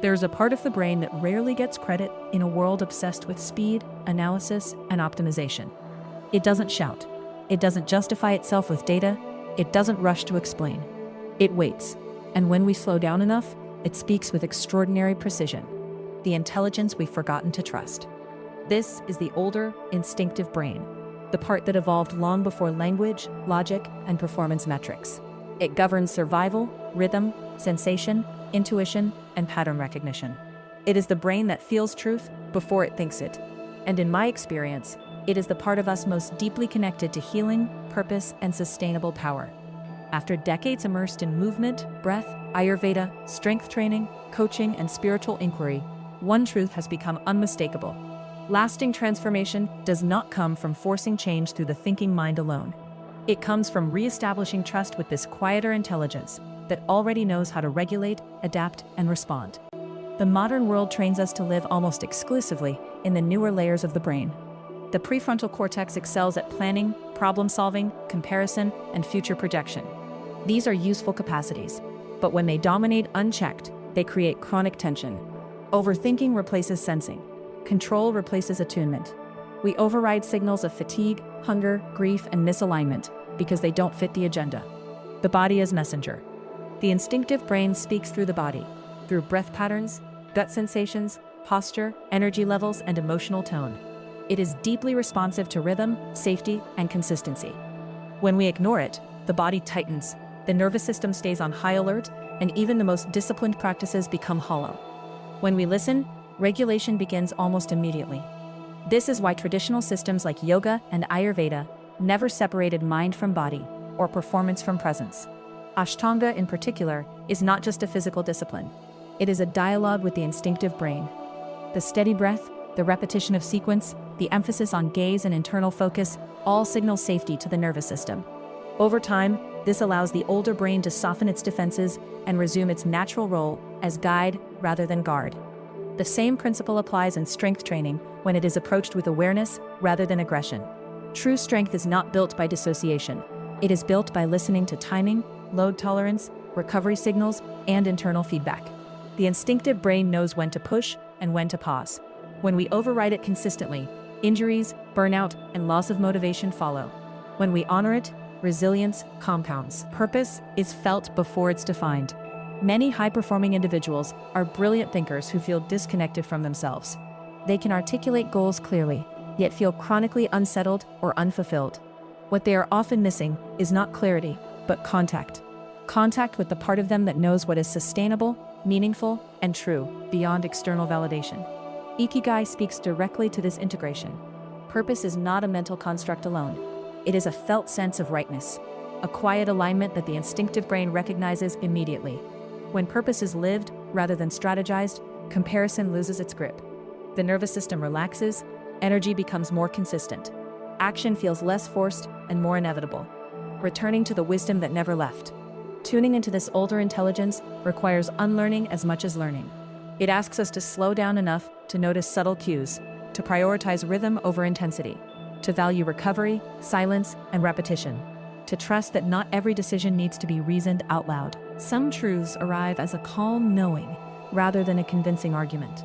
There's a part of the brain that rarely gets credit in a world obsessed with speed, analysis, and optimization. It doesn't shout. It doesn't justify itself with data. It doesn't rush to explain. It waits. And when we slow down enough, it speaks with extraordinary precision. The intelligence we've forgotten to trust. This is the older, instinctive brain, the part that evolved long before language, logic, and performance metrics. It governs survival, rhythm, sensation, intuition, and pattern recognition. It is the brain that feels truth before it thinks it. And in my experience, it is the part of us most deeply connected to healing, purpose, and sustainable power. After decades immersed in movement, breath, Ayurveda, strength training, coaching, and spiritual inquiry, one truth has become unmistakable. Lasting transformation does not come from forcing change through the thinking mind alone. It comes from re-establishing trust with this quieter intelligence that already knows how to regulate, adapt, and respond. The modern world trains us to live almost exclusively in the newer layers of the brain. The prefrontal cortex excels at planning, problem-solving, comparison, and future projection. These are useful capacities, but when they dominate unchecked, they create chronic tension. Overthinking replaces sensing. Control replaces attunement. We override signals of fatigue, hunger, grief, and misalignment because they don't fit the agenda. The body is messenger. The instinctive brain speaks through the body, through breath patterns, gut sensations, posture, energy levels, and emotional tone. It is deeply responsive to rhythm, safety, and consistency. When we ignore it, the body tightens, the nervous system stays on high alert, and even the most disciplined practices become hollow. When we listen, regulation begins almost immediately. This is why traditional systems like yoga and Ayurveda never separated mind from body or performance from presence. Ashtanga, in particular, is not just a physical discipline. It is a dialogue with the instinctive brain. The steady breath, the repetition of sequence, the emphasis on gaze and internal focus all signal safety to the nervous system. Over time, this allows the older brain to soften its defenses and resume its natural role as guide rather than guard. The same principle applies in strength training when it is approached with awareness rather than aggression. True strength is not built by dissociation. It is built by listening to timing, load tolerance, recovery signals, and internal feedback. The instinctive brain knows when to push and when to pause. When we override it consistently, injuries, burnout, and loss of motivation follow. When we honor it, resilience compounds. Purpose is felt before it's defined. Many high-performing individuals are brilliant thinkers who feel disconnected from themselves. They can articulate goals clearly, yet feel chronically unsettled or unfulfilled. What they are often missing is not clarity, but contact. Contact with the part of them that knows what is sustainable, meaningful, and true, beyond external validation. Ikigai speaks directly to this integration. Purpose is not a mental construct alone. It is a felt sense of rightness, a quiet alignment that the instinctive brain recognizes immediately. When purpose is lived rather than strategized, comparison loses its grip. The nervous system relaxes, energy becomes more consistent. Action feels less forced and more inevitable, returning to the wisdom that never left. Tuning into this older intelligence requires unlearning as much as learning. It asks us to slow down enough to notice subtle cues, to prioritize rhythm over intensity, to value recovery, silence, and repetition, to trust that not every decision needs to be reasoned out loud. Some truths arrive as a calm knowing rather than a convincing argument.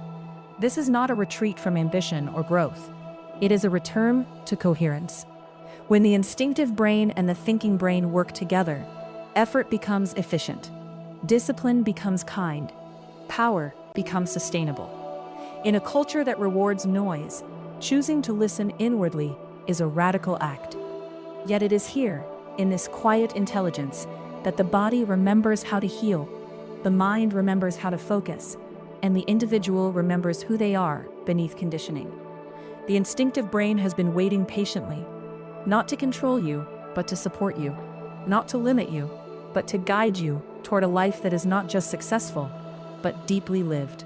This is not a retreat from ambition or growth. It is a return to coherence. When the instinctive brain and the thinking brain work together, effort becomes efficient, discipline becomes kind, power becomes sustainable. In a culture that rewards noise, choosing to listen inwardly is a radical act. Yet it is here, in this quiet intelligence, that the body remembers how to heal, the mind remembers how to focus, and the individual remembers who they are beneath conditioning. The instinctive brain has been waiting patiently, not to control you, but to support you, not to limit you, but to guide you toward a life that is not just successful, but deeply lived.